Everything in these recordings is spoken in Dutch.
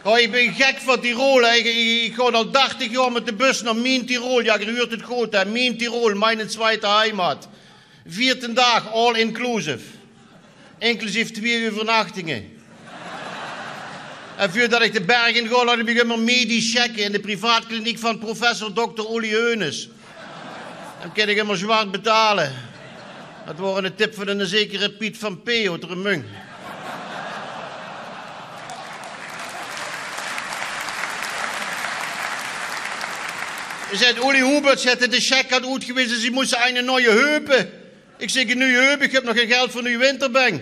Oh, ik ben gek van Tirol. Ik ga al 80 jaar met de bus naar Mien Tirol. Ja, je hoort het goed, hè. Mien Tirol, mijn tweede heimat. 14 dagen, all inclusive. Inclusief 2 overnachtingen. En voordat ik de berg in ga, laat ik me medisch checken in de privaatkliniek van professor Dr. Uli Heunes. Dan kan ik hem zwart betalen. Dat wordt een tip van een zekere Piet van P. uit Remung. Zegt Uli Hubert, zette de check had uitgewezen, ze moesten een nieuwe heupen. Ik zeg, een nieuwe heup, ik heb nog geen geld voor een nieuwe winterbank.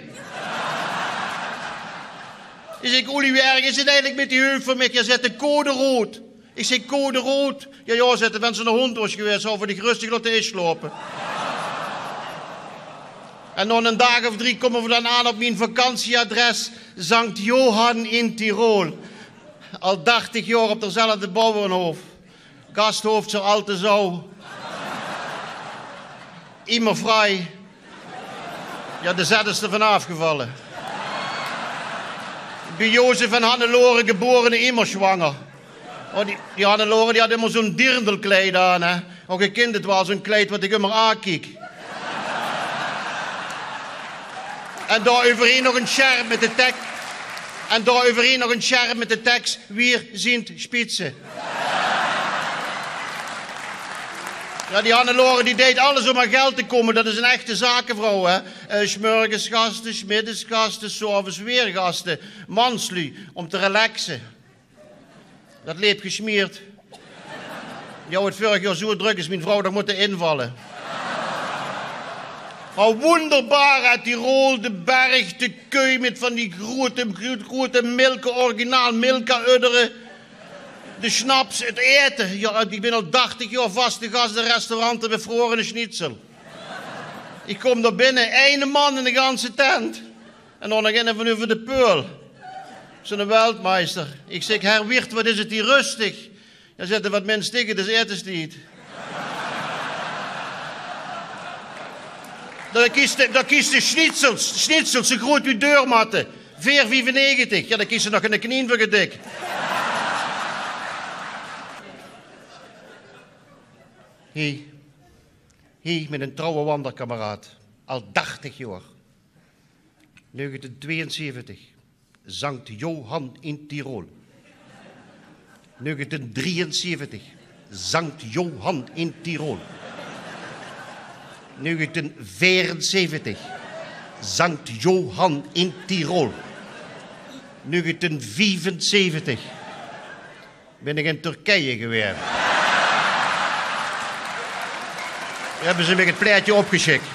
Ik zeg, Uli, wie erg is het eigenlijk met die heup van mij? Je zet de code rood. Ik zeg, code rood. Ja, zette, wenn ze een hond was geweest, zou ik rustig laten inslopen. En na een dag of 3 komen we dan aan op mijn vakantieadres, Sankt Johan in Tirol. Al 80 jaar op dezelfde bouwenhoofd. Gasthoofd zo al te zo. Immer vrij. Ja, de zet is er van afgevallen. Bij Jozef en Hannelore geboren immer zwanger. Oh, die Hannelore die had immer zo'n dirndlkleed aan. Hè. Ook een kind, het was zo'n kleed wat ik immer aankijk. En daar overheen nog een scherm met de tekst. En daar overheen nog een scherm met de tekst. Wir sind Spitze. Ja, die Hannelore die deed alles om aan geld te komen. Dat is een echte zakenvrouw, hè. Smorgensgasten, smiddagsgasten, 's avonds weer gasten. Manslu, om te relaxen. Dat leep gesmeerd. Ja, het vorig jaar zo druk is mijn vrouw nog moeten invallen. Maar wonderbaar uit Tirol, de berg, de keu met van die grote milka, originaal milka-udderen. De schnaps, het eten. Ja, ik ben al 80 jaar vaste gast in restauranten bevroren schnitzel. Ik kom daar binnen, 1 man in de ganse tent. En dan nog een van over de peul. Zo'n wereldmeester. Ik zeg, Herr Wirt, wat is het hier rustig? Hij zegt, wat mensen stikken, dus eten ze niet. Daar kiest de schnitzels, zo groot wie deurmatten. 4,95. Ja, dan kiest ze nog een knie voor gedik. Hij met een trouwe wanderkameraad. Al 80 jaar. 1972. Sankt Johan in Tirol. 1973. Sankt Johan in Tirol. 1974. Sankt Johan in Tirol. 1975. Ben ik in Turkije geweest. Hebben ze me het pleitje opgeschikt.